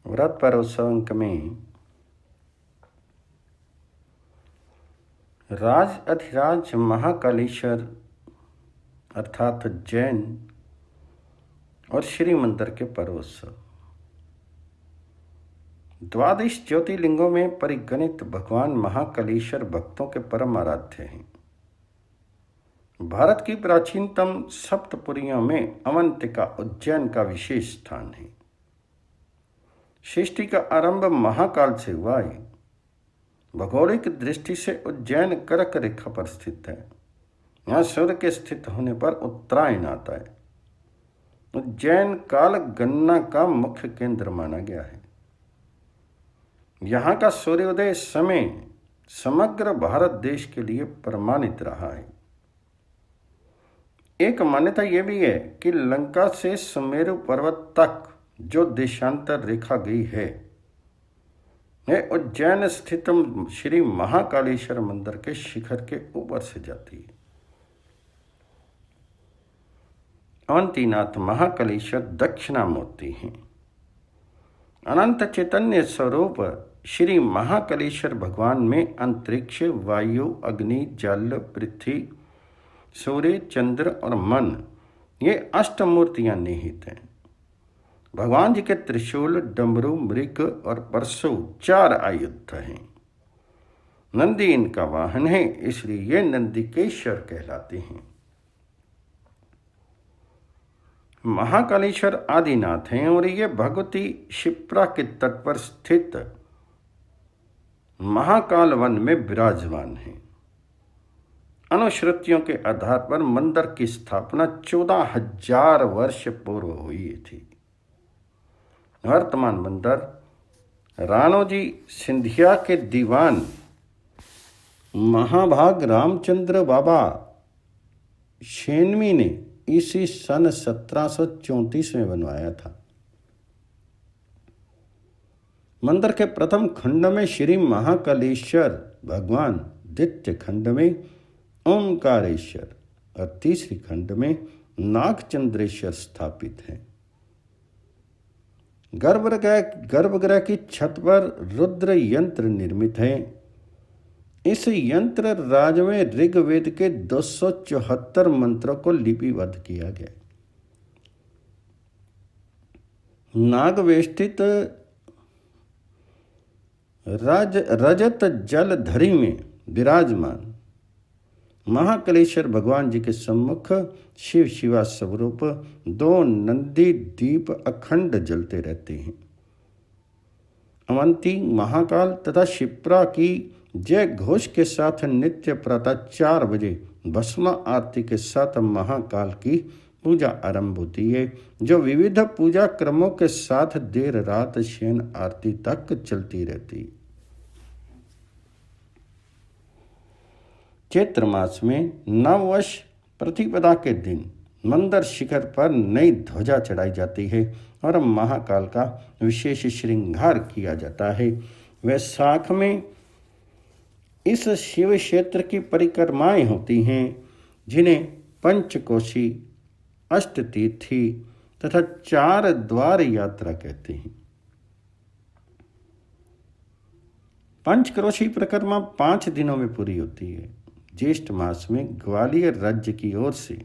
व्रत पर्व अंक में राज अधिराज महाकालेश्वर अर्थात जैन और श्री मंदिर के पर्वोत्सव। द्वादश ज्योतिर्लिंगों में परिगणित भगवान महाकालेश्वर भक्तों के परम आराध्य हैं। भारत की प्राचीनतम सप्तपुरियों में अवंतिका उज्जैन का विशेष स्थान है। सृष्टि का आरंभ महाकाल से हुआ है। भौगोलिक दृष्टि से उज्जैन कर्क रेखा पर स्थित है। यहाँ सूर्य के स्थित होने पर उत्तरायण आता है। उज्जैन काल गणना का मुख्य केंद्र माना गया है। यहाँ का सूर्योदय समय समग्र भारत देश के लिए प्रमाणित रहा है। एक मान्यता यह भी है कि लंका से सुमेरु पर्वत तक जो देशांतर रेखा गई है यह उज्जैन स्थित श्री महाकालेश्वर मंदिर के शिखर के ऊपर से जाती है। अवंतीनाथ महाकालेश्वर दक्षिणामूर्ति हैं। अनंत चैतन्य स्वरूप श्री महाकालेश्वर भगवान में अंतरिक्ष, वायु, अग्नि, जल, पृथ्वी, सूर्य, चंद्र और मन ये अष्टमूर्तियां निहित हैं। भगवान जी के त्रिशूल, डमरू, मृग और परशु 4 आयुध हैं। नंदी इनका वाहन है, इसलिए ये नंदिकेश्वर कहलाते हैं। महाकालेश्वर आदिनाथ हैं और ये भगवती शिप्रा के तट पर स्थित महाकाल वन में विराजमान हैं। अनुश्रुतियों के आधार पर मंदिर की स्थापना 14,000 वर्ष पूर्व हुई थी। वर्तमान मंदिर राणोजी सिंधिया के दीवान महाभाग रामचंद्र बाबा शेनवी ने इसी सन 1734 में बनवाया था। मंदिर के प्रथम खंड में श्री महाकालेश्वर भगवान, द्वितीय खंड में ओंकारेश्वर और तीसरी खंड में नागचंद्रेश्वर स्थापित हैं। गर्भगृह की छत पर रुद्र यंत्र निर्मित है। इस यंत्र राज में ऋग्वेद के 274 मंत्रों को लिपिबद्ध किया गया। नागवेष्टित रजत जलधरी में विराजमान महाकालेश्वर भगवान जी के सम्मुख शिव शिवा स्वरूप 2 नंदी दीप अखंड जलते रहते हैं। अवंती, महाकाल तथा शिप्रा की जय घोष के साथ नित्य प्रातः 4 बजे भस्म आरती के साथ महाकाल की पूजा आरंभ होती है, जो विविध पूजा क्रमों के साथ देर रात शयन आरती तक चलती रहती है। चैत्र मास में नववर्ष प्रतिपदा के दिन मंदिर शिखर पर नई ध्वजा चढ़ाई जाती है और महाकाल का विशेष श्रृंगार किया जाता है। वैशाख में इस शिव क्षेत्र की परिक्रमाएं होती हैं, जिन्हें पंचकोशी, अष्टतीर्थी तथा 4 द्वार यात्रा कहते हैं। पंचक्रोशी परिक्रमा 5 दिनों में पूरी होती है। ज्येष्ठ मास में ग्वालियर राज्य की ओर से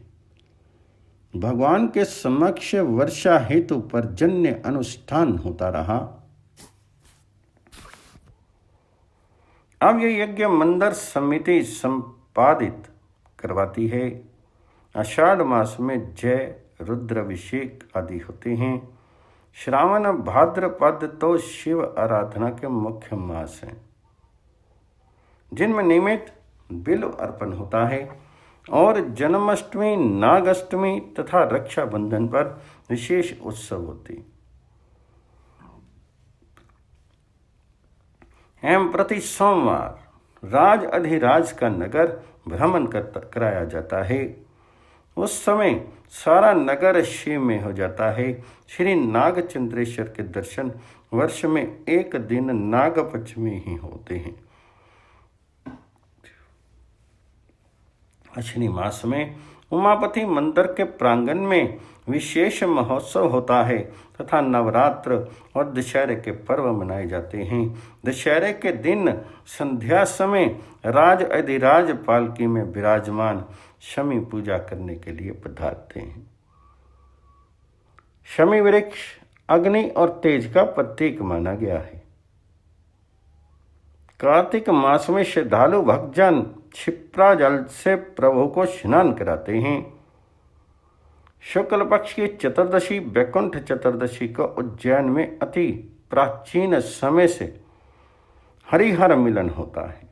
भगवान के समक्ष वर्षा हेतु पर्जन्य अनुष्ठान होता रहा। अब यह यज्ञ मंदिर समिति संपादित करवाती है। आषाढ़ मास में जय, रुद्राभिषेक आदि होते हैं। श्रावण, भाद्रपद तो शिव आराधना के मुख्य मास हैं, जिनमें नियमित बिल्व अर्पण होता है और जन्माष्टमी, नागाष्टमी तथा रक्षाबंधन पर विशेष उत्सव होते हैं। प्रति सोमवार राज अधिराज का नगर भ्रमण कराया जाता है। उस समय सारा नगर शिव में हो जाता है। श्री नागचंद्रेश्वर के दर्शन वर्ष में 1 दिन नागपंचमी ही होते हैं। अश्विनी मास में उमापति मंदिर के प्रांगण में विशेष महोत्सव होता है तथा नवरात्र और दशहरे के पर्व मनाए जाते हैं। दशहरे के दिन संध्या समय राज अधिराज पालकी में विराजमान शमी पूजा करने के लिए पधारते हैं। शमी वृक्ष अग्नि और तेज का प्रतीक माना गया है। कार्तिक मास में श्रद्धालु भक्तजन क्षिप्रा जल से प्रभु को स्नान कराते हैं। शुक्ल पक्ष की चतुर्दशी वैकुंठ चतुर्दशी को उज्जैन में अति प्राचीन समय से हरिहर मिलन होता है।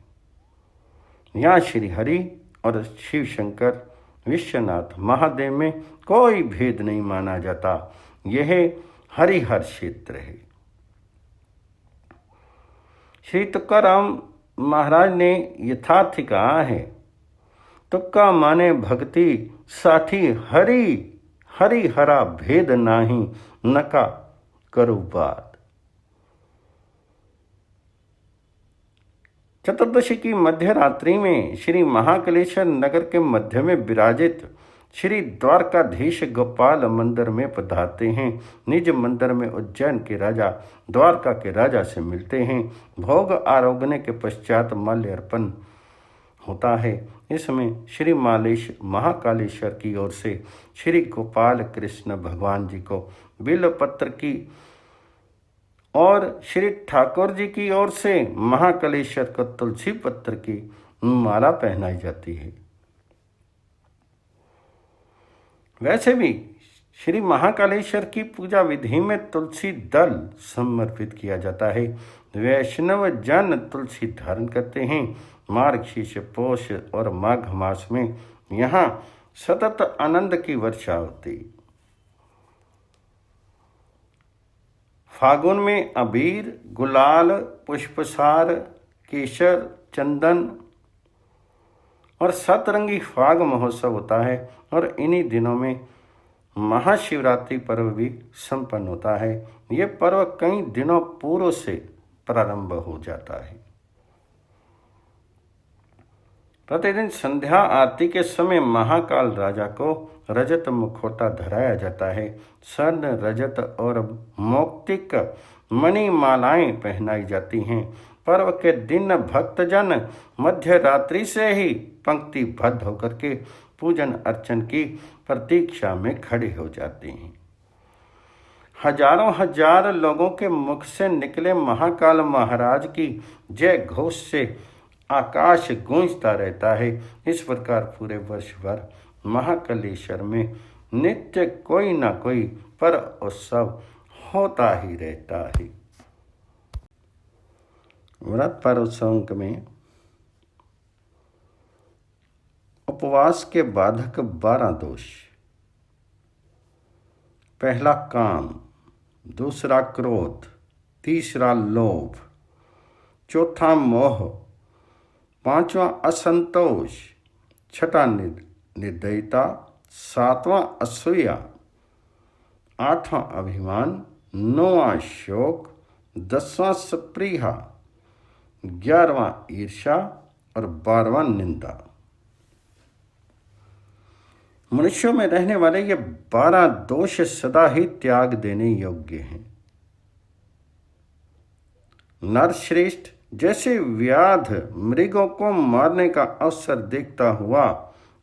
यहाँ श्री हरि और शिव शंकर विश्वनाथ महादेव में कोई भेद नहीं माना जाता। यह हरिहर क्षेत्र है। श्री तुकाराम महाराज ने यथार्थ कहा है, तुक्का माने भक्ति साठी हरि, हरि हरा भेद नाही नका करो बात। चतुर्दशी की मध्य रात्रि में श्री महाकालेश्वर नगर के मध्य में विराजित श्री द्वारकाधीश गोपाल मंदिर में पधारते हैं। निज मंदिर में उज्जैन के राजा द्वारका के राजा से मिलते हैं। भोग आरोगने के पश्चात माल्य अर्पण होता है। इसमें श्री महाकालेश्वर की ओर से श्री गोपाल कृष्ण भगवान जी को बिल्वपत्र की और श्री ठाकुर जी की ओर से महाकालेश्वर को तुलसी पत्र की माला पहनाई जाती है। वैसे भी श्री महाकालेश्वर की पूजा विधि में तुलसी दल समर्पित किया जाता है। वैष्णव जन तुलसी धारण करते हैं। मार्गशीर्ष पौष और माघ मास में यहाँ सतत आनंद की वर्षा होती। फागुन में अबीर, गुलाल, पुष्पसार, केसर, चंदन और सतरंगी फाग महोत्सव होता है और इन्हीं दिनों में महाशिवरात्रि पर्व भी संपन्न होता है। ये पर्व कई दिनों पूर्व से प्रारंभ हो जाता है। प्रतिदिन संध्या आरती के समय महाकाल राजा को रजत मुखौटा धराया जाता है। स्वर्ण, रजत और मौक्तिक मणि मालाएं पहनाई जाती हैं। पर्व के दिन भक्तजन मध्य रात्रि से ही पंक्तिबद्ध होकर के पूजन अर्चन की प्रतीक्षा में खड़े हो जाते हैं। हजारों हजार लोगों के मुख से निकले महाकाल महाराज की जय घोष से आकाश गूंजता रहता है। इस प्रकार पूरे वर्ष भर महाकालेश्वर में नित्य कोई ना कोई पर्व उत्सव होता ही रहता है। व्रत पर्व उत्सव में उपवास के बाधक 12 दोष। पहला काम, दूसरा क्रोध, तीसरा लोभ, चौथा मोह, पांचवा असंतोष, छठा निर्दयता, सातवां असूया, आठवां अभिमान, नौवां शोक, 10वां स्पृहा, 11वां ईर्ष्या और 12वां निंदा। मनुष्यों में रहने वाले ये 12 दोष सदा ही त्याग देने योग्य हैं। नरश्रेष्ठ जैसे व्याध मृगों को मारने का अवसर देखता हुआ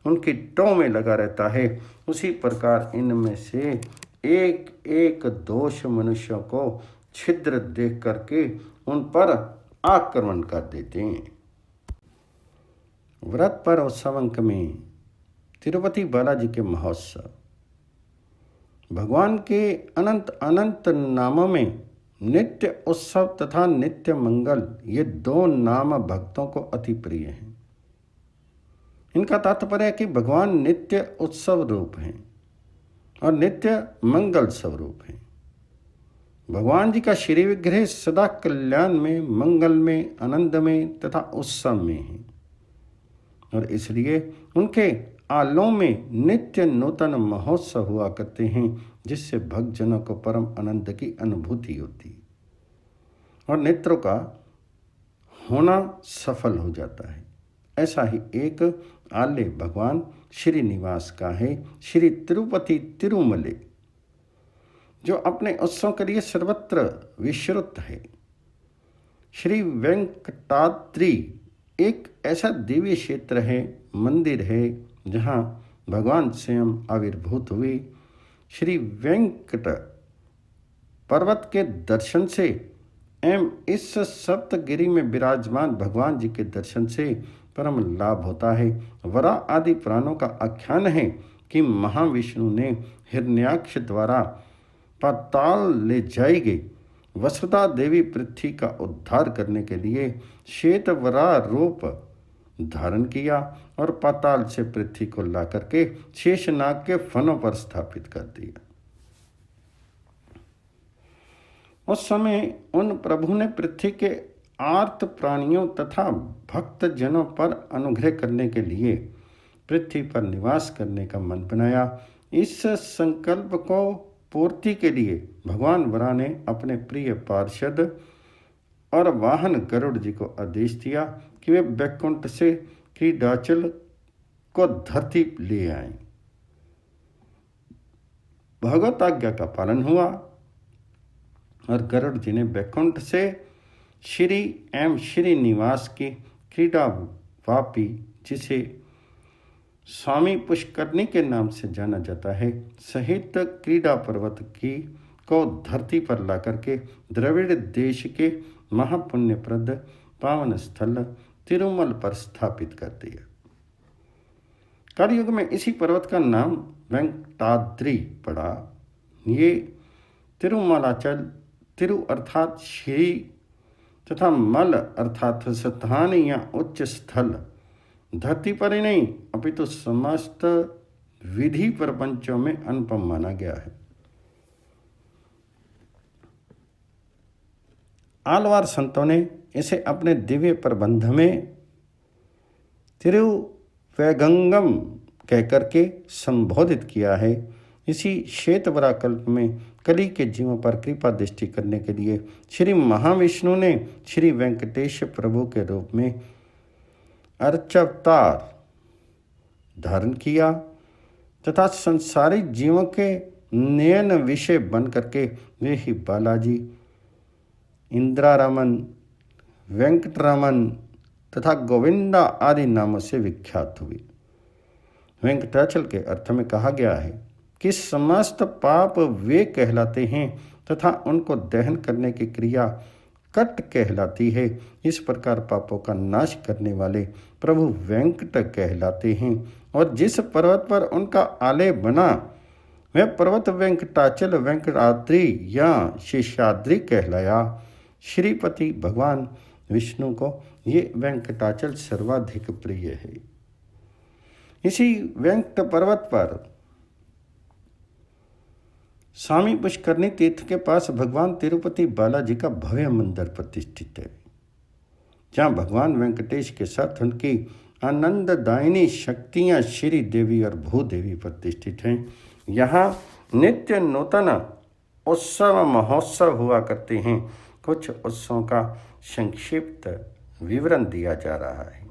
उनकी टों में लगा रहता है, उसी प्रकार इनमें से एक एक दोष मनुष्यों को छिद्र देख करके उन पर आक्रमण कर देते हैं। व्रत पर्व उत्सव में तिरुपति बालाजी के महोत्सव, भगवान के अनंत अनंत नामों में नित्य उत्सव तथा नित्य मंगल, ये 2 नाम भक्तों को अति प्रिय हैं। इनका तात्पर्य है कि भगवान नित्य उत्सव रूप हैं और नित्य मंगल स्वरूप हैं। भगवान जी का श्री विग्रह सदा कल्याण में, मंगल में, आनंद में तथा उत्सव में है और इसलिए उनके आलों में नित्य नूतन महोत्सव हुआ करते हैं, जिससे भक्तजनों को परम आनंद की अनुभूति होती है और नेत्रों का होना सफल हो जाता है। ऐसा ही एक आल्य भगवान श्रीनिवास का है, श्री तिरुपति तिरुमले, जो अपने उत्सव के लिए सर्वत्र विश्रुत है। श्री वेंकटाद्रि एक ऐसा दिव्य क्षेत्र है, मंदिर है, जहाँ भगवान स्वयं आविर्भूत हुए। श्री वेंकट पर्वत के दर्शन से एवं इस सप्तगिरी में विराजमान भगवान जी के दर्शन से परम लाभ होता है। वरा आदि पुराणों का आख्यान है कि महाविष्णु ने हिरण्याक्ष द्वारा पाताल ले जाई गई वसुधा देवी पृथ्वी का उद्धार करने के लिए श्वेतवरा रूप धारण किया और पाताल से पृथ्वी को ला करके शेषनाग के फनों पर स्थापित कर दिया। उस समय उन प्रभु ने पृथ्वी के आर्त प्राणियों तथा भक्त जनों पर अनुग्रह करने के लिए पृथ्वी पर निवास करने का मन बनाया। इस संकल्प को पूर्ति के लिए भगवान वरा ने अपने प्रिय पार्षद और वाहन गरुड़ जी को आदेश दिया कि वे बैकुंठ से क्रीडाचल को धरती ले आए। भगवत आज्ञा का पालन हुआ और गरुड़ जी ने बैकुंठ से श्री एवं श्रीनिवास की क्रीडा वापी, जिसे स्वामी पुष्करनी के नाम से जाना जाता है, सहित क्रीडा पर्वत की को धरती पर ला करके द्रविड़ देश के महापुण्यप्रद पावन स्थल तिरुमल पर स्थापित कर दिया। कलयुग में इसी पर्वत का नाम वेंकटाद्रि पड़ा। ये तिरुमलाचल, तिरु अर्थात श्री तथा मल अर्थात स्थान या उच्च स्थल धरती पर ही नहीं अपितु समस्त विधि प्रपंचों में अनुपम माना गया है। आलवार संतों ने इसे अपने दिव्य प्रबंध में तिरुवैगंगम कहकर के संबोधित किया है। इसी श्वेतवरा कल्प में कली के जीवों पर कृपा दृष्टि करने के लिए श्री महाविष्णु ने श्री वेंकटेश प्रभु के रूप में अर्चावतार धारण किया तथा संसारिक जीवों के नयन विषय बन करके वे ही बालाजी, इंद्रारमन, वेंकटरमन तथा गोविंदा आदि नामों से विख्यात हुई। वेंकटाचल के अर्थ में कहा गया है कि समस्त पाप वे कहलाते हैं तथा उनको दहन करने की क्रिया कट कहलाती है। इस प्रकार पापों का नाश करने वाले प्रभु वेंकट कहलाते हैं और जिस पर्वत पर उनका आलय बना वह पर्वत वेंकटाचल, वेंकटाद्रि या शेषाद्रि कहलाया। श्रीपति भगवान विष्णु को ये वेंकटाचल सर्वाधिक प्रिय है। इसी वेंकट पर्वत पर स्वामी पुष्करनी तीर्थ के पास भगवान तिरुपति बालाजी का भव्य मंदिर प्रतिष्ठित है, जहाँ भगवान वेंकटेश के साथ उनकी आनंददायिनी शक्तियाँ श्री देवी और भूदेवी प्रतिष्ठित हैं। यहाँ नित्य नूतन उत्सव महोत्सव हुआ करते हैं। कुछ उत्सवों का संक्षिप्त विवरण दिया जा रहा है।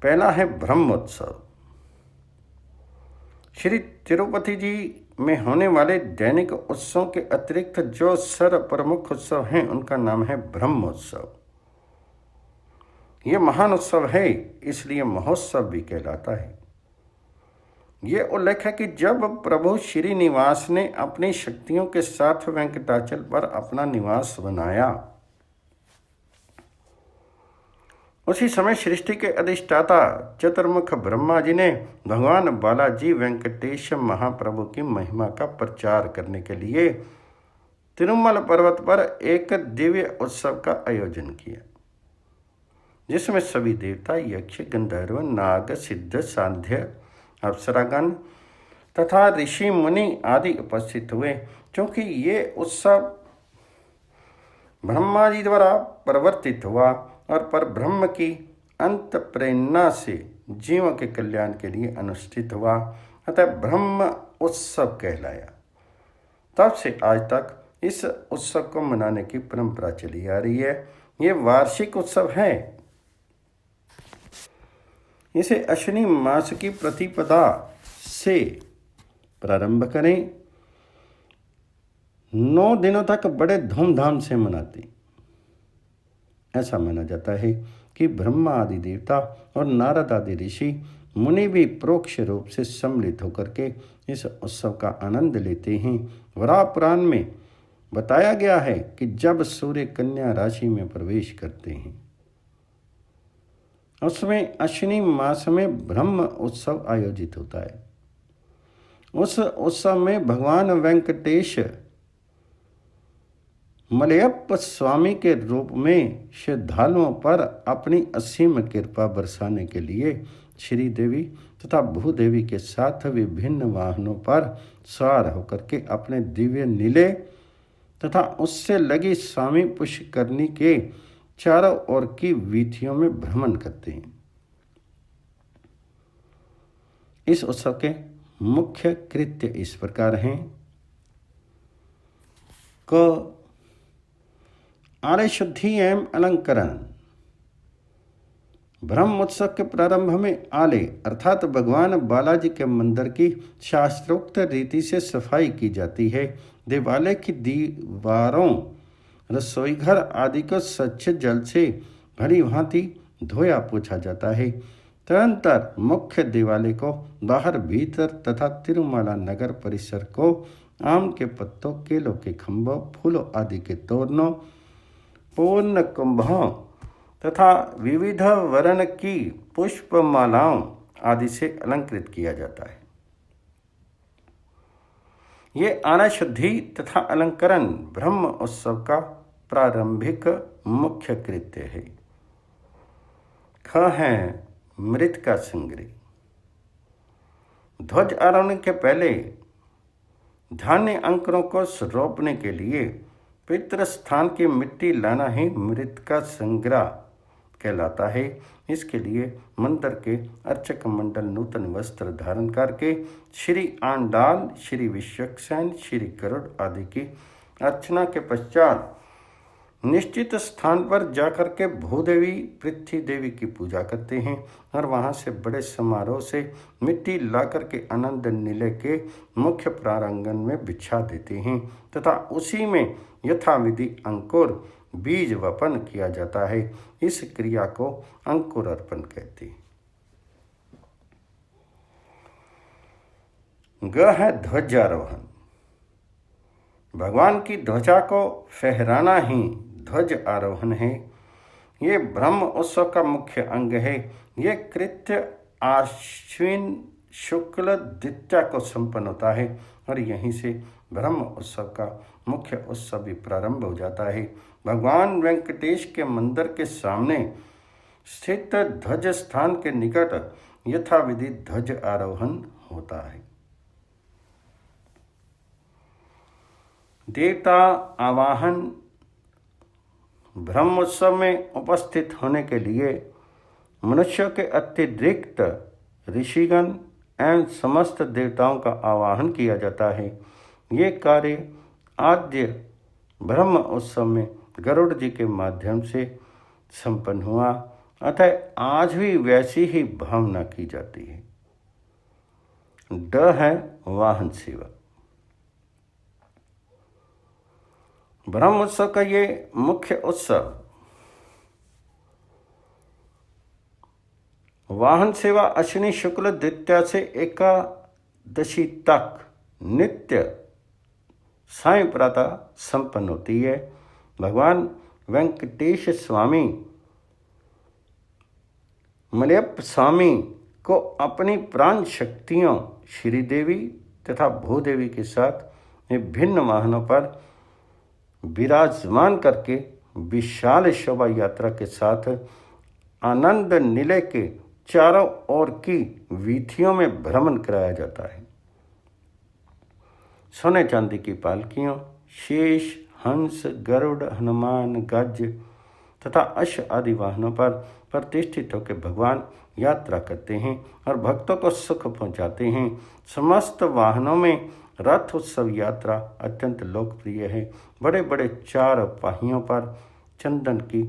पहला है ब्रह्मोत्सव। श्री तिरुपति जी में होने वाले दैनिक उत्सव के अतिरिक्त जो सर्व प्रमुख उत्सव हैं उनका नाम है ब्रह्मोत्सव। ये महान उत्सव है, इसलिए महोत्सव भी कहलाता है। ये उल्लेख है कि जब प्रभु श्रीनिवास ने अपनी शक्तियों के साथ वेंकटाचल पर अपना निवास बनाया, उसी समय सृष्टि के अधिष्ठाता चतुर्मुख ब्रह्मा जी ने भगवान बालाजी वेंकटेश महाप्रभु की महिमा का प्रचार करने के लिए तिरुमल पर्वत पर एक दिव्य उत्सव का आयोजन किया, जिसमें सभी देवता, यक्ष, गंधर्व, नाग, सिद्ध, सांध्य, अप्सरागण तथा ऋषि मुनि आदि उपस्थित हुए। क्योंकि ये उत्सव ब्रह्मा जी द्वारा प्रवर्तित हुआ और पर ब्रह्म की अंत प्रेरणा से जीवों के कल्याण के लिए अनुष्ठित हुआ, अतः ब्रह्म उत्सव कहलाया। तब से आज तक इस उत्सव को मनाने की परंपरा चली आ रही है। ये वार्षिक उत्सव है। इसे अश्विनी मास की प्रतिपदा से प्रारंभ करें। 9 दिनों तक बड़े धूमधाम से मनाते। ऐसा माना जाता है कि ब्रह्मा आदि देवता और नारद आदि ऋषि मुनि भी परोक्ष रूप से सम्मिलित होकर के इस उत्सव का आनंद लेते हैं। वराह पुराण में बताया गया है कि जब सूर्य कन्या राशि में प्रवेश करते हैं, उसमें अश्विनी मास में ब्रह्म उत्सव आयोजित होता है। उस उत्सव में भगवान वेंकटेश मलयप्प स्वामी के रूप में श्रद्धालुओं पर अपनी असीम कृपा बरसाने के लिए श्री देवी तथा भूदेवी के साथ विभिन्न वाहनों पर सवार होकर के अपने दिव्य नीले तथा उससे लगी स्वामी पुष्करणी के चारों ओर की वीथियों में भ्रमण करते हैं। इस उत्सव के मुख्य कृत्य इस प्रकार हैं। क आर्य शुद्धि एवं अलंकरण। ब्रह्म उत्सव के प्रारंभ में आले अर्थात भगवान बालाजी के मंदिर की शास्त्रोक्त रीति से सफाई की जाती है। देवालय की दीवारों, रसोईघर आदि को स्वच्छ जल से भली भांति धोया पोछा जाता है। तदनंतर मुख्य देवालय को बाहर भीतर तथा तिरुमाला नगर परिसर को आम के पत्तों, केलों के खंभों, फूलों आदि के तोरणों, पूर्ण कुंभों तथा विविध वर्ण की पुष्पमालाओं आदि से अलंकृत किया जाता है। ये आना शुद्धि तथा अलंकरण ब्रह्म उत्सव का प्रारंभिक मुख्य कृत्य है। ख है मृतिका संग्रह। ध्वज आरोहण के पहले धान्य अंकुरों को रोपने के लिए पितृ स्थान की मिट्टी लाना ही मृतिका संग्रह कहलाता है। इसके लिए मंदिर के अर्चक मंडल नूतन वस्त्र धारण करके श्री आंडाल, श्री विश्वक्सेन, श्री गरुड़ आदि की अर्चना के पश्चात निश्चित स्थान पर जाकर के भूदेवी, पृथ्वी देवी की पूजा करते हैं और वहां से बड़े समारोह से मिट्टी लाकर के आनंद निलय के मुख्य प्रांगण में बिछा देते हैं तथा उसी में यथाविधि अंकुर बीज वपन किया जाता है। इस क्रिया को अंकुर अर्पण कहते हैं। ग है ध्वजारोहण। भगवान की ध्वजा को फहराना ही ध्वज आरोहण है। ये ब्रह्म उत्सव का मुख्य अंग है। ये कृत्य आश्विन शुक्ल द्वितीया को संपन्न होता है और यहीं से ब्रह्म उत्सव का मुख्य उत्सव भी प्रारंभ हो जाता है। भगवान वेंकटेश के मंदिर के सामने स्थित ध्वज स्थान के निकट यथाविधि ध्वज आरोहण होता है। देवता आवाहन। ब्रह्मोत्सव में उपस्थित होने के लिए मनुष्यों के अतिरिक्त ऋषिगण एवं समस्त देवताओं का आवाहन किया जाता है। ये कार्य आद्य ब्रह्म उत्सव में गरुड़ जी के माध्यम से संपन्न हुआ, अतः आज भी वैसी ही भावना की जाती है। ड है वाहन सेवा। ब्रह्म उत्सव का ये मुख्य उत्सव वाहन सेवा अश्विनी शुक्ल द्वितीया से एकादशी तक नित्य साय प्रातः संपन्न होती है। भगवान वेंकटेश स्वामी मलयप्प स्वामी को अपनी प्राण शक्तियों श्रीदेवी तथा भूदेवी के साथ विभिन्न वाहनों पर विराजमान करके विशाल शोभा यात्रा के साथ आनंद निलय के चारों ओर की वीथियों में भ्रमण कराया जाता है। सोने चांदी की पालकियों, शेष, हंस, गरुड़, हनुमान, गज तथा अश्व आदि वाहनों पर प्रतिष्ठित होकर भगवान यात्रा करते हैं और भक्तों को सुख पहुंचाते हैं। समस्त वाहनों में रथ उत्सव यात्रा अत्यंत लोकप्रिय है। बड़े बड़े 4 पहियों पर चंदन की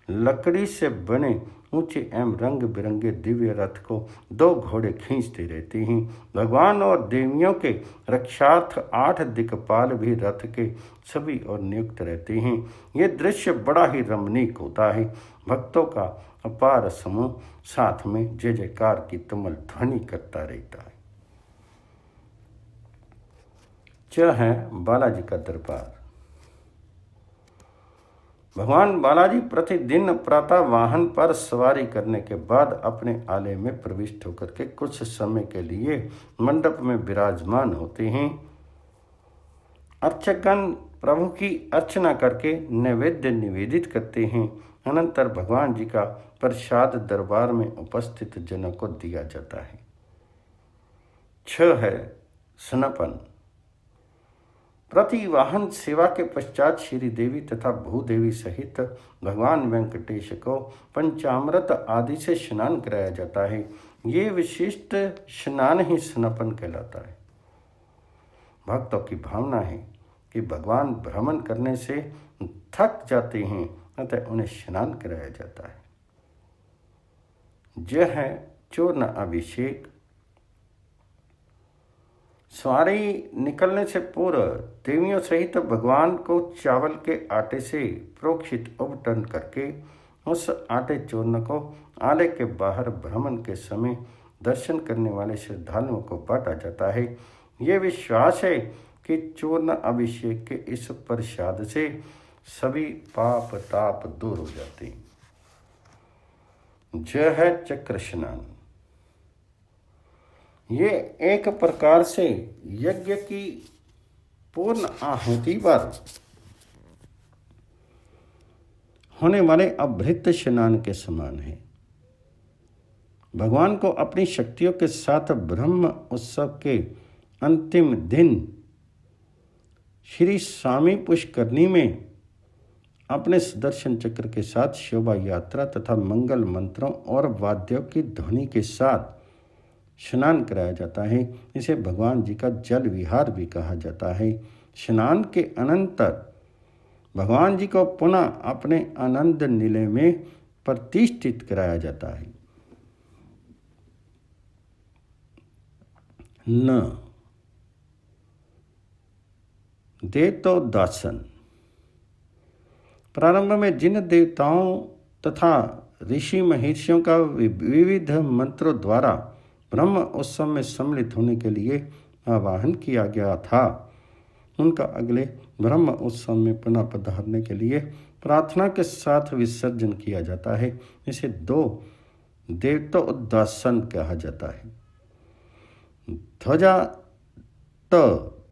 लकड़ी से बने ऊंचे एवं रंग बिरंगे दिव्य रथ को 2 घोड़े खींचते रहते हैं। भगवान और देवियों के रक्षार्थ 8 दिक्पाल भी रथ के सभी और नियुक्त रहते हैं। ये दृश्य बड़ा ही रमणीक होता है। भक्तों का अपार समूह साथ में जय जयकार की तुमुल ध्वनि करता रहता है। है बालाजी का दरबार। भगवान बालाजी प्रतिदिन प्रातः वाहन पर सवारी करने के बाद अपने आलय में प्रविष्ट होकर के कुछ समय के लिए मंडप में विराजमान होते हैं। अर्चकगण प्रभु की अर्चना करके नैवेद्य निवेदित करते हैं। अनंतर भगवान जी का प्रसाद दरबार में उपस्थित जनों को दिया जाता है। 6 है स्नपन। प्रति वाहन सेवा के पश्चात श्री देवी तथा भूदेवी सहित भगवान वेंकटेश को पंचामृत आदि से स्नान कराया जाता है। ये विशिष्ट स्नान ही स्नपन कहलाता है। भक्तों की भावना है कि भगवान भ्रमण करने से थक जाते हैं, अतः उन्हें स्नान कराया जाता है। यह है चूर्ण अभिषेक। सवारी निकलने से पूर्व देवियों सहित भगवान को चावल के आटे से प्रोक्षित उपटन करके उस आटे चूर्ण को आलय के बाहर भ्रमण के समय दर्शन करने वाले श्रद्धालुओं को बांटा जाता है। ये विश्वास है कि चूर्ण अभिषेक के इस प्रसाद से सभी पाप ताप दूर हो जाते हैं। यह है चक्र स्नान। ये एक प्रकार से यज्ञ की पूर्ण आहुति पर होने वाले अभृत स्नान के समान है। भगवान को अपनी शक्तियों के साथ ब्रह्म उत्सव के अंतिम दिन श्री स्वामी पुष्करणी में अपने सुदर्शन चक्र के साथ शोभा यात्रा तथा मंगल मंत्रों और वाद्यों की ध्वनि के साथ स्नान कराया जाता है। इसे भगवान जी का जल विहार भी कहा जाता है। स्नान के अनंतर भगवान जी को पुनः अपने आनंद निलय में प्रतिष्ठित कराया जाता है। न देवतो दासन। प्रारंभ में जिन देवताओं तथा ऋषि महर्षियों का विविध मंत्रों द्वारा ब्रह्म उत्सव में सम्मिलित होने के लिए आवाहन किया गया था, उनका अगले ब्रह्म उत्सव में पुनः पधारने के लिए प्रार्थना के साथ विसर्जन किया जाता है। इसे 2 देवतोदासन कहा जाता है।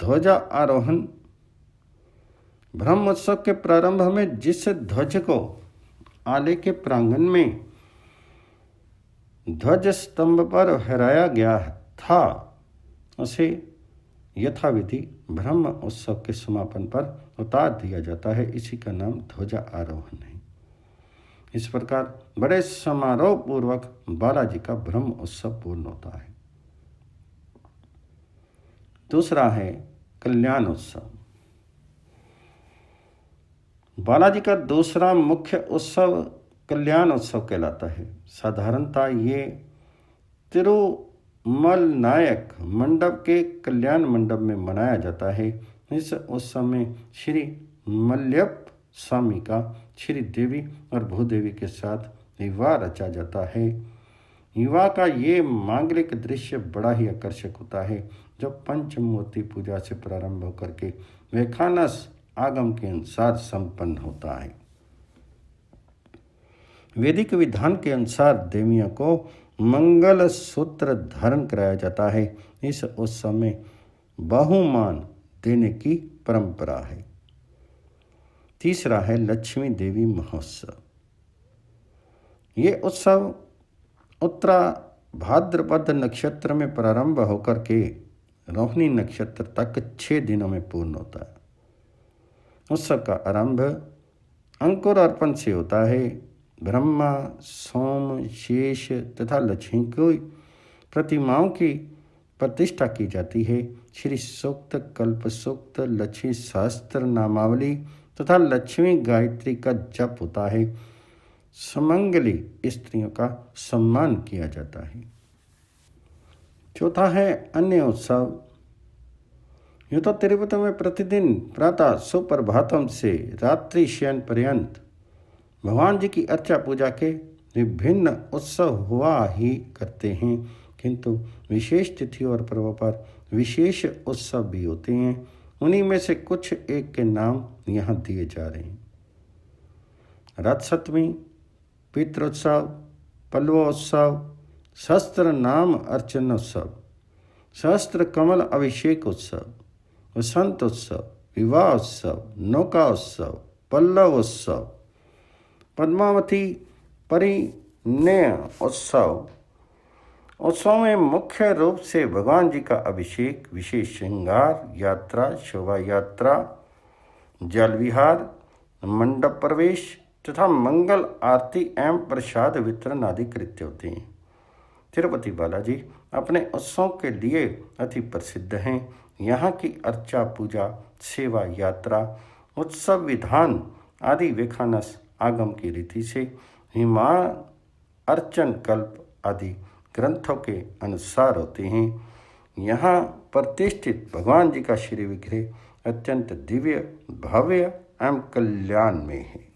ध्वजा आरोहण। ब्रह्मोत्सव के प्रारंभ में जिस ध्वज को आलय के प्रांगण में ध्वज स्तंभ पर फहराया गया था, उसे यथाविधि ब्रह्म उत्सव के समापन पर उतार दिया जाता है। इसी का नाम ध्वजा आरोहण है। इस प्रकार बड़े समारोह पूर्वक बालाजी का ब्रह्म उत्सव पूर्ण होता है। दूसरा है कल्याण उत्सव। बालाजी का दूसरा मुख्य उत्सव कल्याण उत्सव कहलाता है। साधारणतः ये तिरुमल नायक मंडप के कल्याण मंडप में मनाया जाता है। इस उत्सव में श्री मल्यप स्वामी का श्री देवी और भूदेवी के साथ विवाह रचा जाता है। विवाह का ये मांगलिक दृश्य बड़ा ही आकर्षक होता है, जो पंचमूर्ति पूजा से प्रारंभ होकर के व्याख्यानस आगम के अनुसार संपन्न होता है। वैदिक विधान के अनुसार देवियों को मंगल सूत्र धारण कराया जाता है। इस उत्सव में बहुमान देने की परंपरा है। तीसरा है लक्ष्मी देवी महोत्सव। ये उत्सव उत्तरा भाद्रपद नक्षत्र में प्रारंभ होकर के रोहिणी नक्षत्र तक 6 दिनों में पूर्ण होता है। उत्सव का आरंभ अंकुर अर्पण से होता है। ब्रह्मा, सोम, शेष तथा लक्ष्मी की प्रतिमाओं की प्रतिष्ठा की जाती है। श्री सूक्त, कल्प सूक्त, लक्ष्मी शास्त्र नामावली तथा लक्ष्मी गायत्री का जप होता है। समंगली स्त्रियों का सम्मान किया जाता है। चौथा है अन्य उत्सव। यूँ तो तिरुपति में प्रतिदिन प्रातः सुप्रभातम से रात्रि शयन पर्यंत भगवान जी की अर्चा पूजा के विभिन्न उत्सव हुआ ही करते हैं, किंतु विशेष तिथियों और पर्वों पर विशेष उत्सव भी होते हैं। उन्हीं में से कुछ एक के नाम यहाँ दिए जा रहे हैं। रथ सप्तमी, पितृोत्सव, पल्लवोत्सव, सहस्त्र नाम अर्चनोत्सव, सहस्त्र कमल अभिषेक उत्सव, वसंत उत्सव, विवाह उत्सव, नौका उत्सव, पल्लव उत्सव, पद्मावती परिणय उत्सव। उत्सव में मुख्य रूप से भगवान जी का अभिषेक, विशेष श्रृंगार, यात्रा, शोभा यात्रा, जल विहार, मंडप प्रवेश तथा मंगल आरती एवं प्रसाद वितरण आदि कृत्य होते हैं। तिरुपति बालाजी अपने उत्सव के लिए अति प्रसिद्ध हैं। यहाँ की अर्चा पूजा, सेवा यात्रा, उत्सव विधान आदि वेखानस आगम की रीति से हिमान अर्चन कल्प आदि ग्रंथों के अनुसार होते हैं। यहाँ प्रतिष्ठित भगवान जी का श्री विग्रह अत्यंत दिव्य, भव्य एवं कल्याण में है।